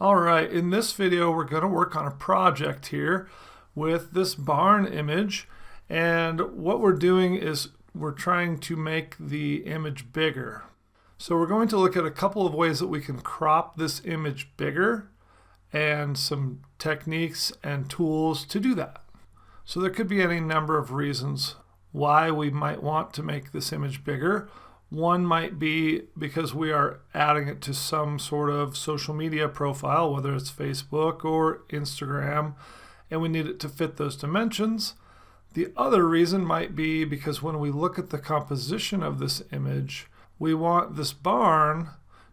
Alright, in this video we're going to work on a project here with this barn image, and what we're doing is we're trying to make the image bigger. So we're going to look at a couple of ways that we can crop this image bigger and some techniques and tools to do that. So there could be any number of reasons why we might want to make this image bigger. One might be because we are adding it to some sort of social media profile, whether it's Facebook or Instagram, and we need it to fit those dimensions. The other reason might be because when we look at the composition of this image, we want this barn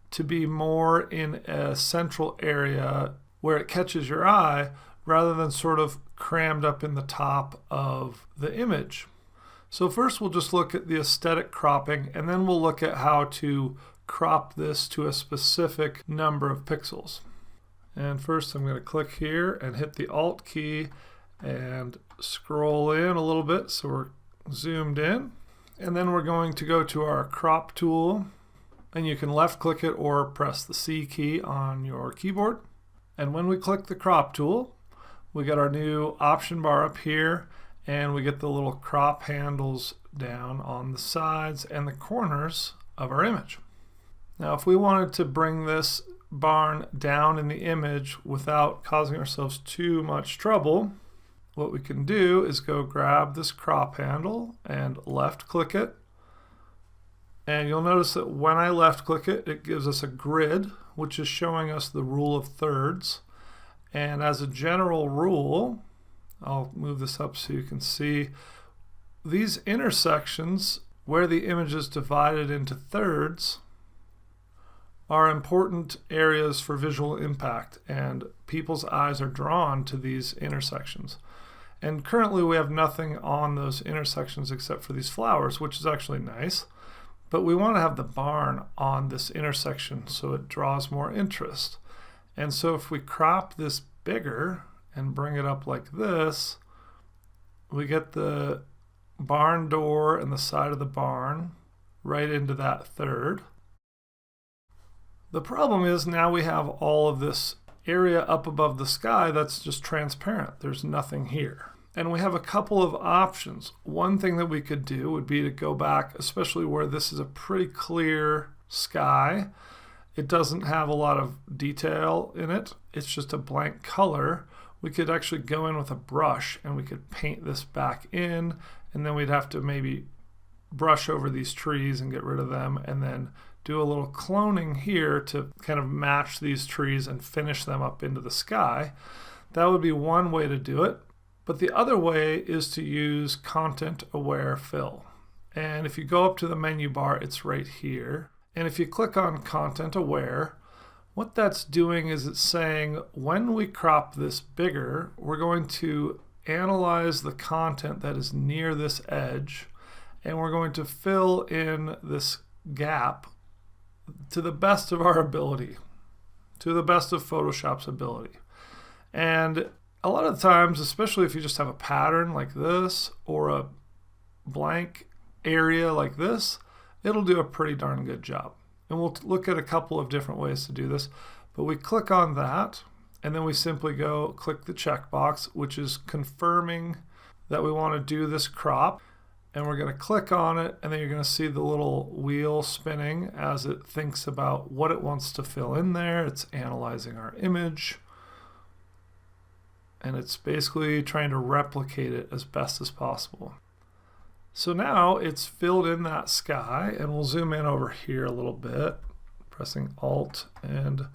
to be more in a central area where it catches your eye rather than sort of crammed up in the top of the image. So first we'll just look at the aesthetic cropping, and then we'll look at how to crop this to a specific number of pixels. And first I'm going to click here and hit the Alt key and scroll in a little bit so we're zoomed in. And then we're going to go to our crop tool, and you can left click it or press the C key on your keyboard. And when we click the crop tool, we get our new option bar up here, and we get the little crop handles down on the sides and the corners of our image. Now if we wanted to bring this barn down in the image without causing ourselves too much trouble, what we can do is go grab this crop handle and left click it. And you'll notice that when I left click it, it gives us a grid, which is showing us the rule of thirds. And as a general rule, I'll move this up so you can see these intersections where the image is divided into thirds are important areas for visual impact, and people's eyes are drawn to these intersections. And currently we have nothing on those intersections except for these flowers, which is actually nice, but we want to have the barn on this intersection so it draws more interest. And so if we crop this bigger and bring it up like this, we get the barn door and the side of the barn right into that third. The problem is now we have all of this area up above the sky that's just transparent. There's nothing here. And we have a couple of options. One thing that we could do would be to go back, especially where this is a pretty clear sky. It doesn't have a lot of detail in it. It's just a blank color. We could actually go in with a brush and we could paint this back in, and then we'd have to maybe brush over these trees and get rid of them, and then do a little cloning here to kind of match these trees and finish them up into the sky. That would be one way to do it. But the other way is to use content aware fill. And if you go up to the menu bar, it's right here. And if you click on content aware, what that's doing is it's saying when we crop this bigger, we're going to analyze the content that is near this edge, and we're going to fill in this gap to the best of our ability, to the best of Photoshop's ability. And a lot of times, especially if you just have a pattern like this or a blank area like this, it'll do a pretty darn good job. And we'll look at a couple of different ways to do this, but we click on that, and then we simply go click the checkbox, which is confirming that we want to do this crop, and we're going to click on it, and then you're going to see the little wheel spinning as it thinks about what it wants to fill in there. It's analyzing our image, and it's basically trying to replicate it as best as possible. So now it's filled in that sky, and we'll zoom in over here a little bit, pressing Alt and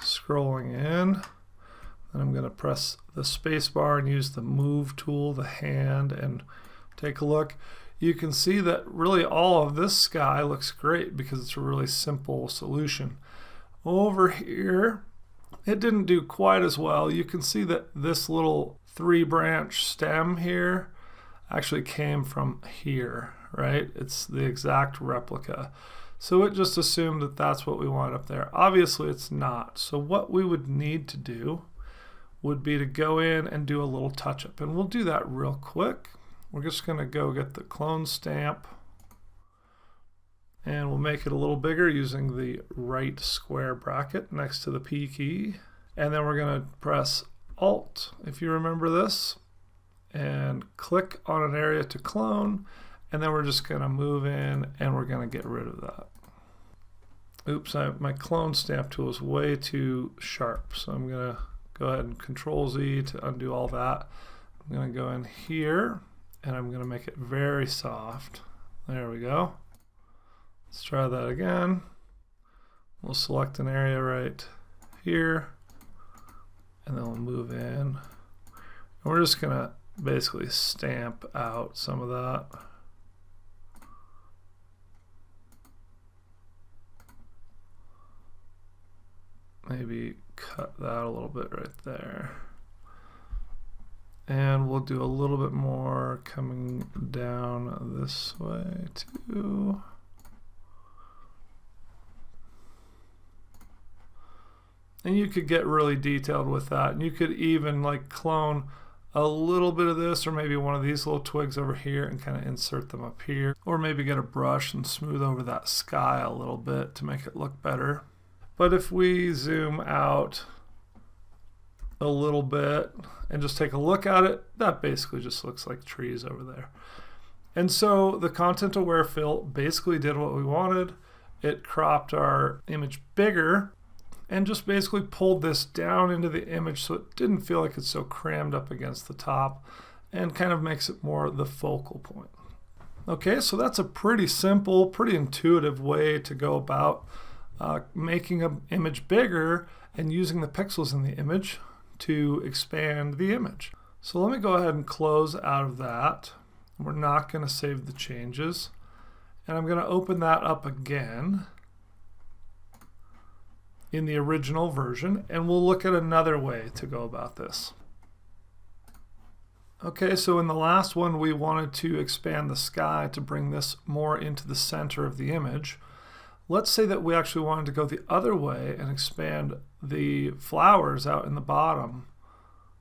scrolling in. Then I'm going to press the space bar and use the move tool, the hand, and take a look. You can see that really all of this sky looks great because it's a really simple solution. Over here, it didn't do quite as well. You can see that this little 3-branch stem here actually came from here, right? It's the exact replica. So it just assumed that that's what we want up there. Obviously it's not. So what we would need to do would be to go in and do a little touch-up, and we'll do that real quick. We're just going to go get the clone stamp, and we'll make it a little bigger using the right square bracket next to the P key. And then we're going to press Alt, if you remember this, and click on an area to clone. And then we're just going to move in and we're going to get rid of that. Oops, my clone stamp tool is way too sharp. So I'm going to go ahead and Control Z to undo all that. I'm going to go in here and I'm going to make it very soft. There we go. Let's try that again. We'll select an area right here and then we'll move in. And we're just going to basically stamp out some of that. Maybe cut that a little bit right there. And we'll do a little bit more coming down this way too. And you could get really detailed with that. And you could even like clone a little bit of this or maybe one of these little twigs over here and kind of insert them up here. Or maybe get a brush and smooth over that sky a little bit to make it look better. But if we zoom out a little bit and just take a look at it, that basically just looks like trees over there. And so the content aware fill basically did what we wanted. It cropped our image bigger and just basically pulled this down into the image so it didn't feel like it's so crammed up against the top and kind of makes it more the focal point. Okay, so that's a pretty simple, pretty intuitive way to go about making an image bigger and using the pixels in the image to expand the image. So let me go ahead and close out of that. We're not going to save the changes. And I'm going to open that up again in the original version, and we'll look at another way to go about this. Okay, so in the last one we wanted to expand the sky to bring this more into the center of the image. Let's say that we actually wanted to go the other way and expand the flowers out in the bottom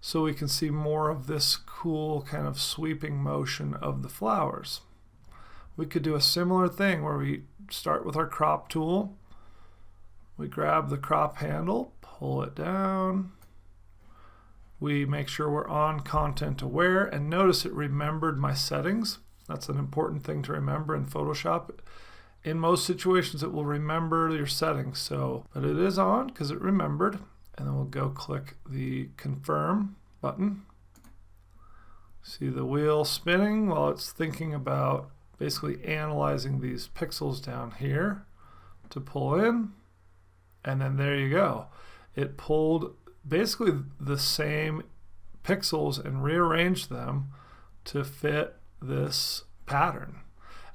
so we can see more of this cool kind of sweeping motion of the flowers. We could do a similar thing where we start with our crop tool. We grab the crop handle, pull it down. We make sure we're on content aware, and notice it remembered my settings. That's an important thing to remember in Photoshop. In most situations it will remember your settings, but it is on because it remembered. And then we'll go click the confirm button. See the wheel spinning while it's thinking about basically analyzing these pixels down here to pull in. And then there you go. It pulled basically the same pixels and rearranged them to fit this pattern.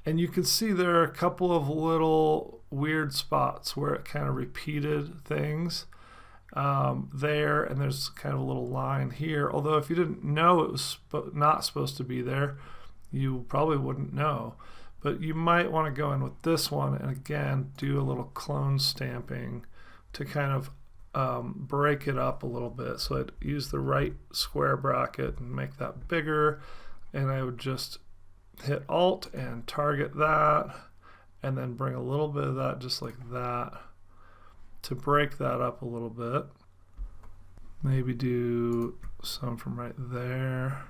And you can see there are a couple of little weird spots where it kind of repeated things there, and there's kind of a little line here. Although if you didn't know it was not supposed to be there, you probably wouldn't know. But you might want to go in with this one and again do a little clone stamping to kind of break it up a little bit. So I'd use the right square bracket and make that bigger, and I would just hit Alt and target that and then bring a little bit of that just like that to break that up a little bit. Maybe do some from right there.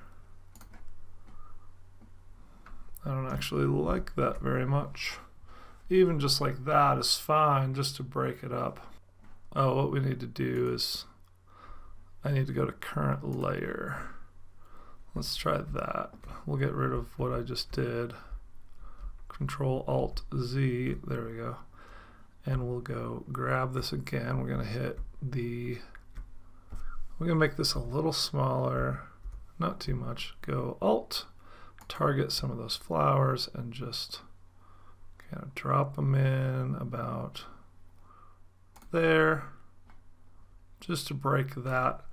I don't actually like that very much. Even just like that is fine just to break it up. Oh, what we need to do is I need to go to current layer. Let's try that. We'll get rid of what I just did. Control Alt Z, there we go. And we'll go grab this again. We're gonna hit we're gonna make this a little smaller, not too much. Go Alt, target some of those flowers and just kind of drop them in about there, just to break that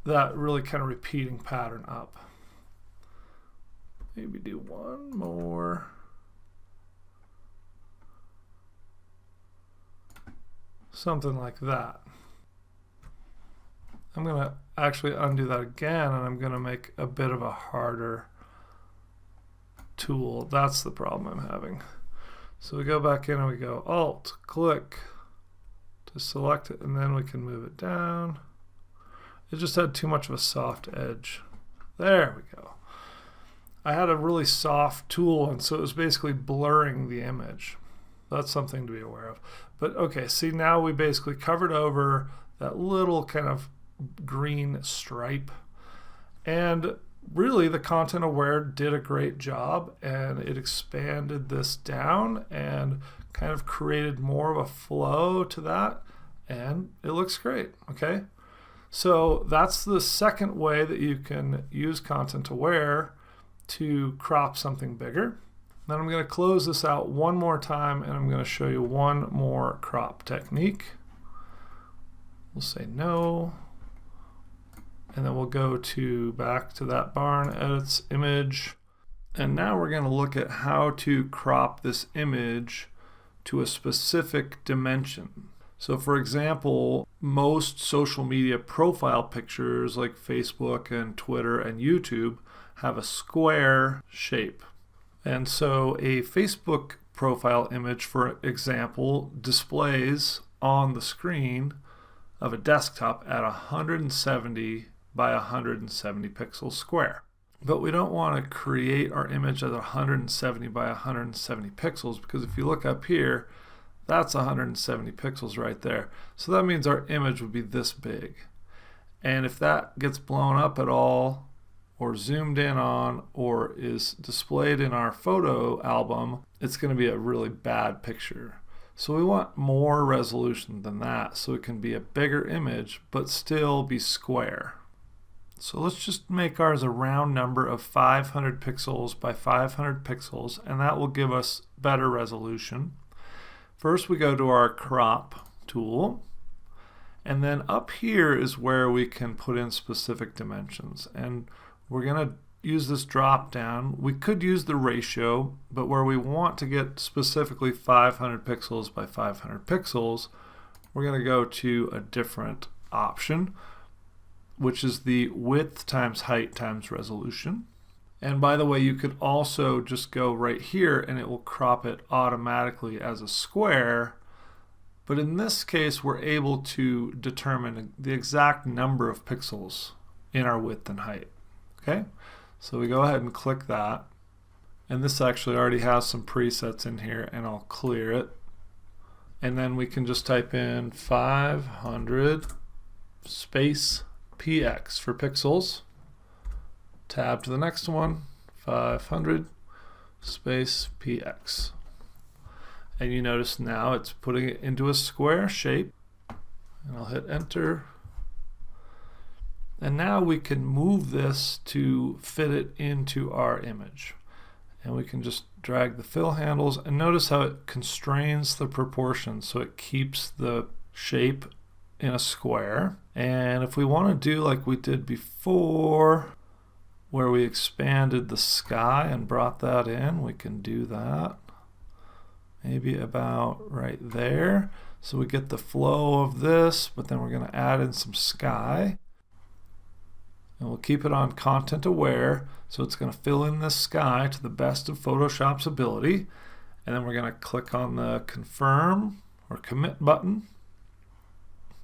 really kind of repeating pattern up. Maybe do one more. Something like that. I'm going to actually undo that again, and I'm going to make a bit of a harder tool. That's the problem I'm having. So we go back in and we go Alt, click to select it, and then we can move it down. It just had too much of a soft edge. There we go. I had a really soft tool, and so it was basically blurring the image. That's something to be aware of. But okay, see, now we basically covered over that little kind of green stripe. And really, the content aware did a great job, and it expanded this down and kind of created more of a flow to that, and it looks great. Okay, so that's the second way that you can use content aware to crop something bigger. Then I'm going to close this out one more time, and I'm going to show you one more crop technique. We'll say no, and then we'll go back to that barn edits image. And now we're going to look at how to crop this image to a specific dimension. So for example, most social media profile pictures like Facebook and Twitter and YouTube have a square shape. And so a Facebook profile image, for example, displays on the screen of a desktop at 170 by 170 pixels square. But we don't want to create our image at 170 by 170 pixels, because if you look up here, that's 170 pixels right there. So that means our image would be this big. And if that gets blown up at all, or zoomed in on, or is displayed in our photo album, it's going to be a really bad picture. So we want more resolution than that, so it can be a bigger image but still be square. So let's just make ours a round number of 500 pixels by 500 pixels, and that will give us better resolution. First we go to our crop tool, and then up here is where we can put in specific dimensions. And we're going to use this drop down. We could use the ratio, but where we want to get specifically 500 pixels by 500 pixels, we're going to go to a different option, which is the width times height times resolution. And by the way, you could also just go right here and it will crop it automatically as a square. But in this case, we're able to determine the exact number of pixels in our width and height. Okay, so we go ahead and click that, and this actually already has some presets in here, and I'll clear it. And then we can just type in 500 space px for pixels, tab to the next one, 500 space px. And you notice now it's putting it into a square shape, and I'll hit enter. And now we can move this to fit it into our image. And we can just drag the fill handles, and notice how it constrains the proportions so it keeps the shape in a square. And if we want to do like we did before, where we expanded the sky and brought that in, we can do that. Maybe about right there. So we get the flow of this, but then we're going to add in some sky. And we'll keep it on content aware, so it's going to fill in this sky to the best of Photoshop's ability. And then we're going to click on the confirm or commit button.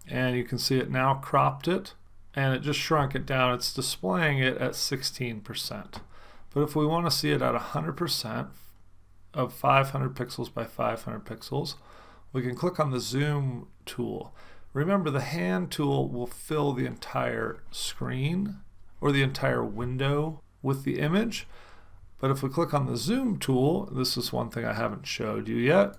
And you can see it now cropped it, and it just shrunk it down. It's displaying it at 16%. But if we want to see it at 100% of 500 pixels by 500 pixels, we can click on the zoom tool. Remember, the hand tool will fill the entire screen or the entire window with the image. But if we click on the zoom tool, this is one thing I haven't showed you yet,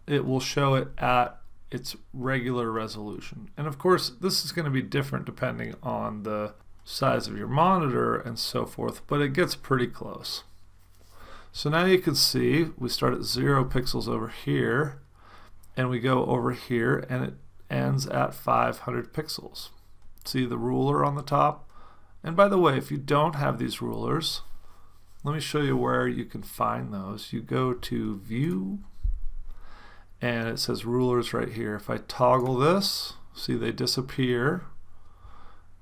it will show it at its regular resolution. And of course, this is going to be different depending on the size of your monitor and so forth, but it gets pretty close. So now you can see we start at 0 pixels over here, and we go over here, and it ends at 500 pixels. See the ruler on the top? And by the way, if you don't have these rulers, let me show you where you can find those. You go to View, and it says Rulers right here. If I toggle this, see they disappear.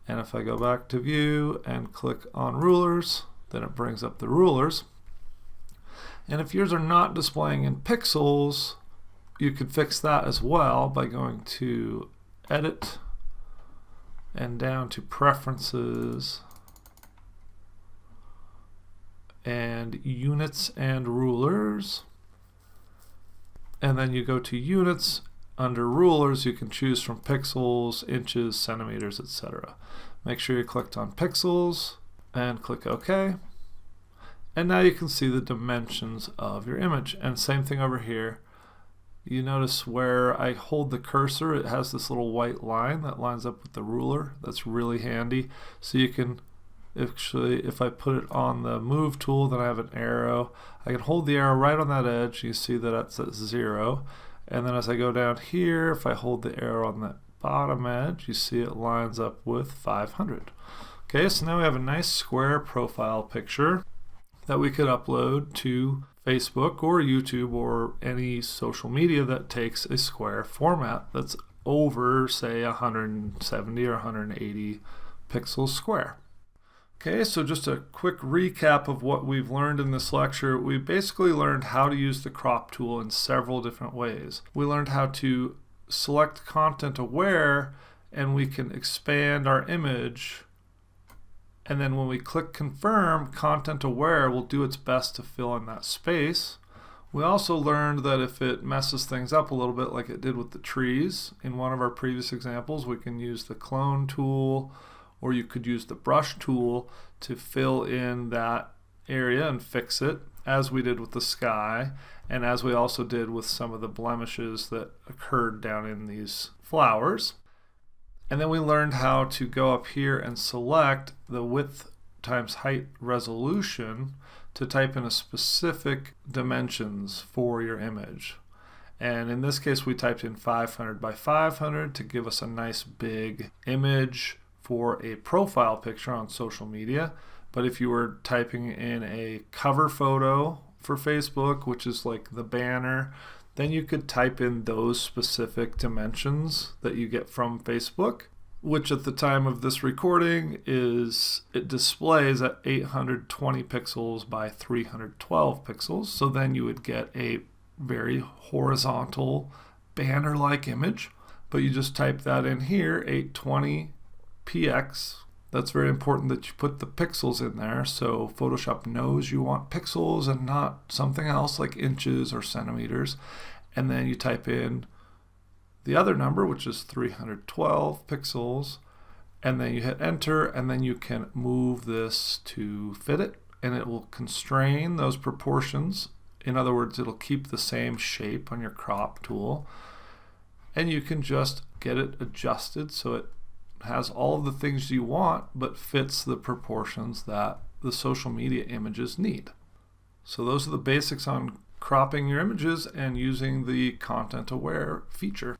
And if I go back to View and click on Rulers, then it brings up the rulers. And if yours are not displaying in pixels, you could fix that as well by going to Edit, and down to preferences and units and rulers. And then you go to units. Under rulers, you can choose from pixels, inches, centimeters, etc. Make sure you clicked on pixels and click OK. And now you can see the dimensions of your image. And same thing over here. You notice where I hold the cursor, it has this little white line that lines up with the ruler. That's really handy. So you can actually, if I put it on the move tool, then I have an arrow. I can hold the arrow right on that edge. You see that that's at 0. And then as I go down here, if I hold the arrow on that bottom edge, you see it lines up with 500. Okay, so now we have a nice square profile picture that we could upload to Facebook or YouTube or any social media that takes a square format that's over, say, 170 or 180 pixels square. Okay, so just a quick recap of what we've learned in this lecture. We basically learned how to use the crop tool in several different ways. We learned how to select content aware, and we can expand our image. And then when we click confirm, content aware will do its best to fill in that space. We also learned that if it messes things up a little bit like it did with the trees, in one of our previous examples, we can use the clone tool, or you could use the brush tool to fill in that area and fix it, as we did with the sky, and as we also did with some of the blemishes that occurred down in these flowers. And then we learned how to go up here and select the width times height resolution to type in a specific dimensions for your image. And in this case, we typed in 500 by 500 to give us a nice big image for a profile picture on social media. But if you were typing in a cover photo for Facebook, which is like the banner, then you could type in those specific dimensions that you get from Facebook, which at the time of this recording it displays at 820 pixels by 312 pixels. So then you would get a very horizontal banner-like image, but you just type that in here, 820 px. That's very important that you put the pixels in there, so Photoshop knows you want pixels and not something else like inches or centimeters. And then you type in the other number, which is 312 pixels, and then you hit enter, and then you can move this to fit it, and it will constrain those proportions. In other words, it'll keep the same shape on your crop tool, and you can just get it adjusted so it has all of the things you want but fits the proportions that the social media images need. So those are the basics on cropping your images and using the content aware feature.